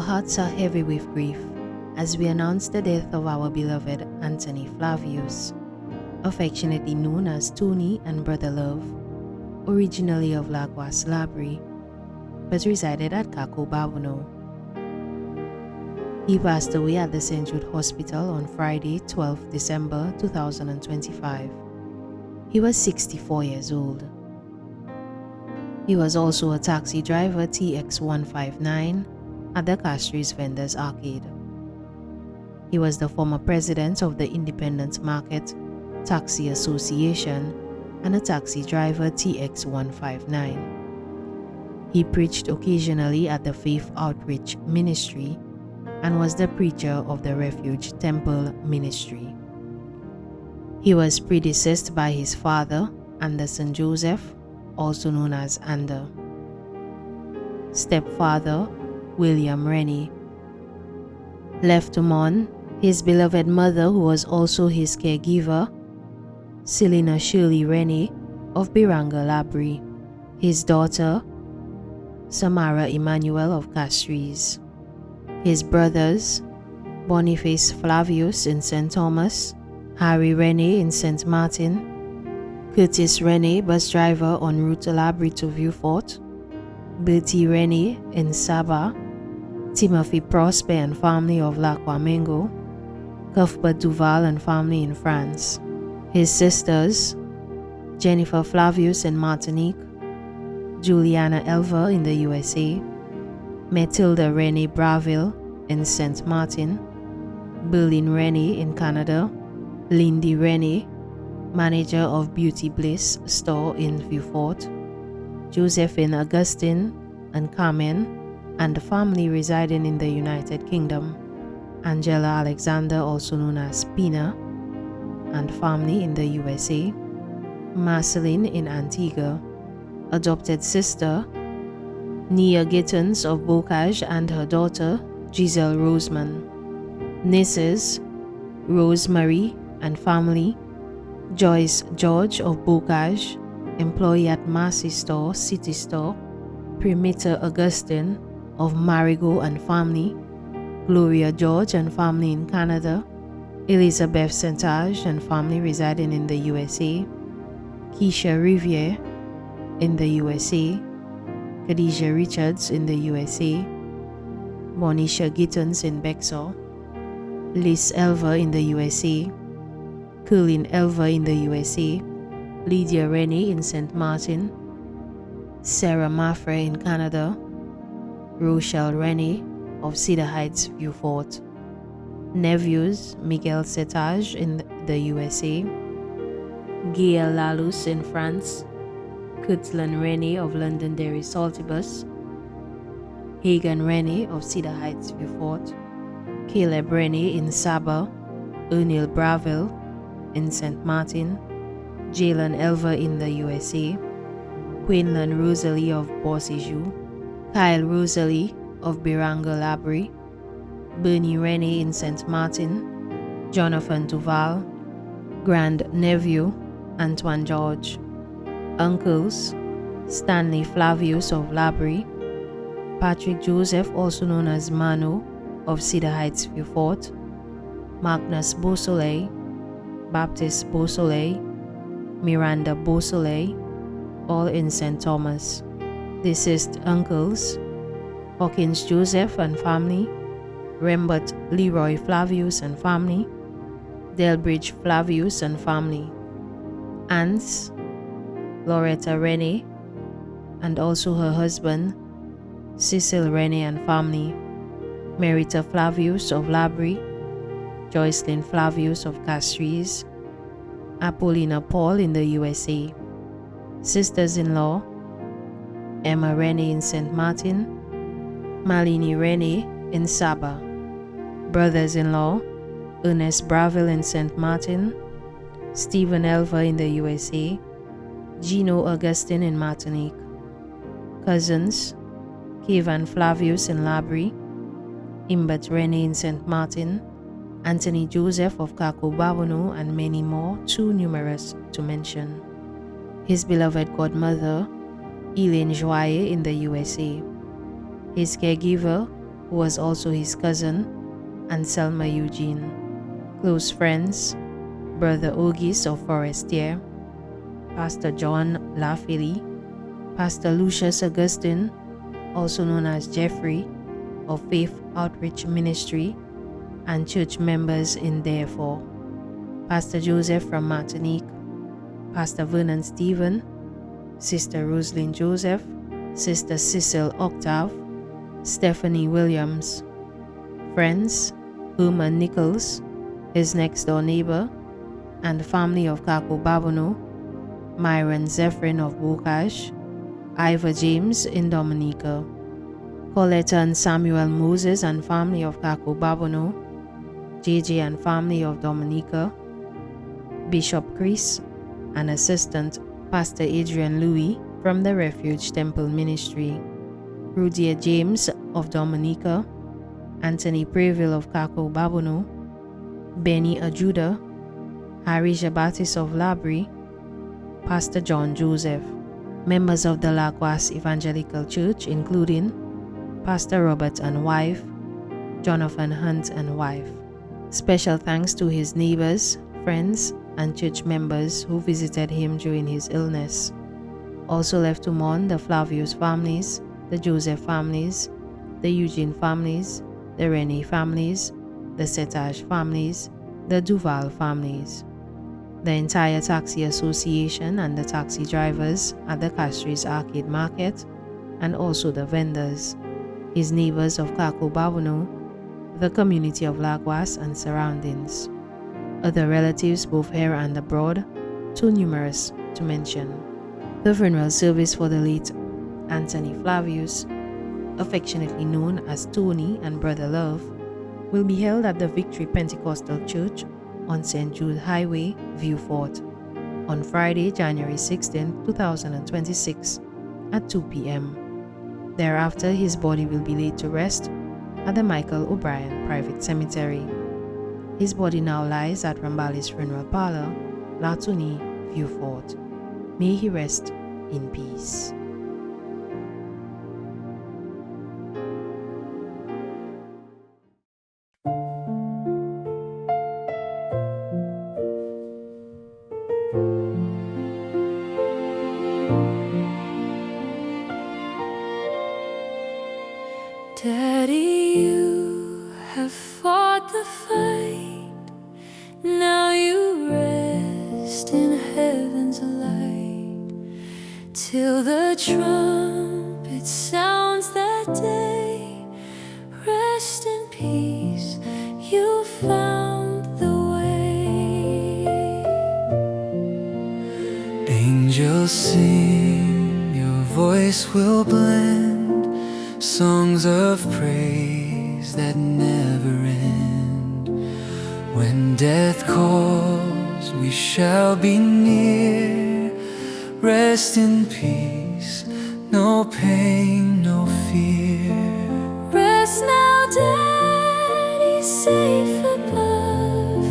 hearts are heavy with grief as we announce the death of our beloved Anthony Flavius, affectionately known as Tony and Brother Love, originally of Laguas Labri, but resided at Cacobabano. He passed away at the St. Jude Hospital on Friday, 12 December 2025. He was 64 years old. He was also a taxi driver TX159 at the Castries Vendors Arcade. He was the former president of the Independent Market Taxi Association and a taxi driver TX159. He preached occasionally at the Faith Outreach Ministry and was the preacher of the Refuge Temple Ministry. He was predeceased by his father, Anderson Joseph, also known as Ander. Stepfather, William Rennie. Left to mourn, his beloved mother, who was also his caregiver, Selina Shirley Rennie of Biranga Labri, his daughter, Samara Emmanuel of Castries, his brothers, Boniface Flavius in St. Thomas, Harry Rennie in St. Martin, Curtis Rennie, bus driver en route to Labri to Vieux-Fort, Bertie Rennie in Saba, Timothy Prosper and family of La Quamengo, Cuthbert Duval and family in France, his sisters, Jennifer Flavius in Martinique, Juliana Elver in the USA, Matilda Rennie Braville in St. Martin, Berlin Rennie in Canada, Lindy Rennie, manager of Beauty Bliss store in Vieux-Fort, Josephine Augustine and Carmen and the family residing in the United Kingdom, Angela Alexander, also known as Pina, and family in the USA, Marceline in Antigua, adopted sister, Nia Gittens of Bocage and her daughter, Giselle Roseman, nieces, Rosemary and family, Joyce George of Bocage, employee at Massey Store, City Store, Primita Augustine of Marigot and family, Gloria George and family in Canada, Elizabeth Sentage and family residing in the USA, Keisha Riviere in the USA, Khadijah Richards in the USA, Monisha Gittens in Bexar, Liz Elver in the USA, Colleen Elver in the USA, Lydia Rennie in St. Martin, Sarah Maffrey in Canada, Rochelle Rennie of Cedar Heights, Vieux-Fort, nephews Miguel Setage in the USA, Gail Lalus in France, Kirtland Rennie of Londonderry Saltibus, Hagan Rennie of Cedar Heights, Vieux-Fort, Caleb Rennie in Saba, O'Neill Braville in St. Martin, Jalen Elver in the USA, Quinlan Rosalie of Bossijou, Kyle Rosalie of Biranga Labri, Bernie Rennie in St. Martin, Jonathan Duval, grand nephew Antoine George, uncles Stanley Flavius of Labri, Patrick Joseph, also known as Mano of Cedar Heights, Vieux-Fort, Magnus Beausoleil, Baptiste Beausoleil, Miranda Beausoleil, all in St. Thomas. Deceased uncles Hawkins Joseph and family, Rembert Leroy Flavius and family, Delbridge Flavius and family, aunts Loretta Rennie and also her husband Cecil Rennie and family, Merita Flavius of Labri, Joycelyn Flavius of Castries, Apollina Paul in the USA, sisters-in-law Emma Rennie in St. Martin, Malini Rennie in Saba, brothers-in-law Ernest Braville in St. Martin, Stephen Elver in the USA, Gino Augustine in Martinique, cousins Kevan Flavius in Labri, Imbert Rennie in St. Martin, Anthony Joseph of Cacobabano, and many more, too numerous to mention. His beloved godmother, Elaine Joye in the USA. His caregiver, who was also his cousin, and Selma Eugene. Close friends: Brother Ogis of Forestier, Pastor John Lafili, Pastor Lucius Augustine, also known as Jeffrey, of Faith Outreach Ministry, and church members in Therefore, Pastor Joseph from Martinique, Pastor Vernon Stephen, Sister Rosalind Joseph, Sister Cecil Octave, Stephanie Williams. Friends: Herman Nichols, his next door neighbor, and the family of Kako Babono, Myron Zephyrin of Bocage, Ivor James in Dominica, Coletta and Samuel Moses and family of Kako Babono, JJ and family of Dominica, Bishop Chris, and Assistant Pastor Adrian Louis from the Refuge Temple Ministry, Rudia James of Dominica, Anthony Preville of Kako Babono, Benny Ajuda, Harry Jabatis of Labri, Pastor John Joseph. Members of the Laguas Evangelical Church including Pastor Robert and wife, Jonathan Hunt and wife. Special thanks to his neighbors, friends, and church members who visited him during his illness. Also left to mourn the Flaivus families, the Joseph families, the Eugene families, the Rene families, the Setage families, the Duval families, the entire taxi association and the taxi drivers at the Castries Arcade Market, and also the vendors, his neighbors of Kako Babono, the community of Laguas and surroundings, other relatives both here and abroad, too numerous to mention. The funeral service for the late Anthony Flaivus, affectionately known as Tony and Brother Love, will be held at the Victory Pentecostal Church on St. Jude Highway, Vieux-Fort, on Friday, January 16, 2026 at 2 p.m. Thereafter, his body will be laid to rest at the Michael O'Brien Private Cemetery. His body now lies at Rambali's Funeral Parlor, La Tunie, Vieux-Fort. May he rest in peace. Daddy, you have fought the fight. Now you rest in heaven's light. Till the trumpet sounds that day, rest in peace, you found the way. Angels sing, your voice will blend songs of praise that never end. When death calls, we shall be near. Rest in peace, no pain, no fear. Rest now, Daddy, safe above,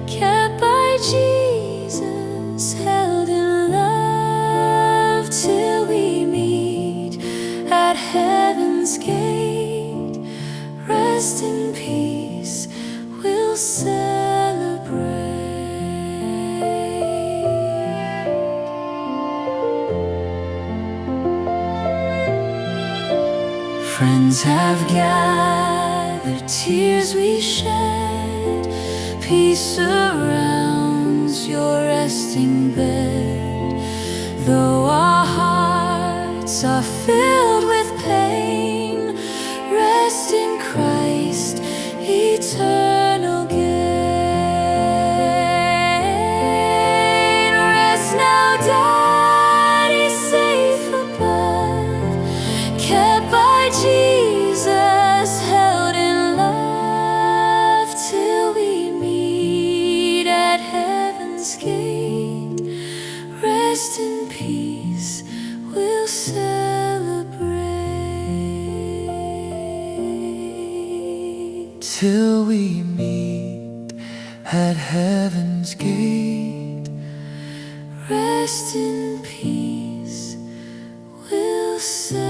kept by Jesus, held in love, till we meet at heaven's gate. Rest in peace, we'll celebrate. Friends have gathered, tears we shed, peace surrounds your resting bed. Though our hearts are filled with pain, rest in Christ, eternal gain. Rest now, Daddy, safe above, kept by Jesus, held in love, till we meet at heaven's gate. Rest in peace, we'll celebrate. Till we meet at heaven's gate. Rest in peace, we'll celebrate.